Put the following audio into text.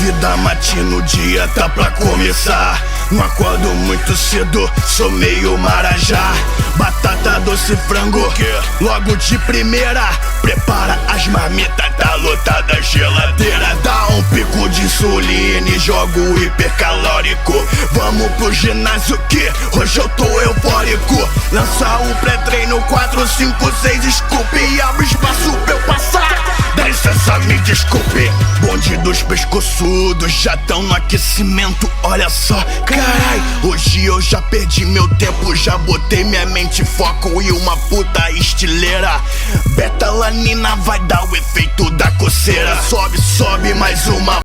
Vida matina, o dia tá pra começar. Não acordo muito cedo, sou meio marajá. Batata, doce, frango, logo de primeira. Prepara as marmitas, tá lotada a geladeira. Dá um pico de insulina e jogo hipercalórico. Vamos pro ginásio que hoje eu tô eufórico. Lança o pré-treino 4, 5, 6 scoop e abre espaço pra eu passar. Dá licença, me desculpe. Bonde dos pescoçudos já tão no aquecimento. Olha só, carai, hoje eu já perdi meu tempo. Já botei minha mente em foco e uma puta estileira. Betalanina vai dar o efeito da coceira. Sobe, sobe mais uma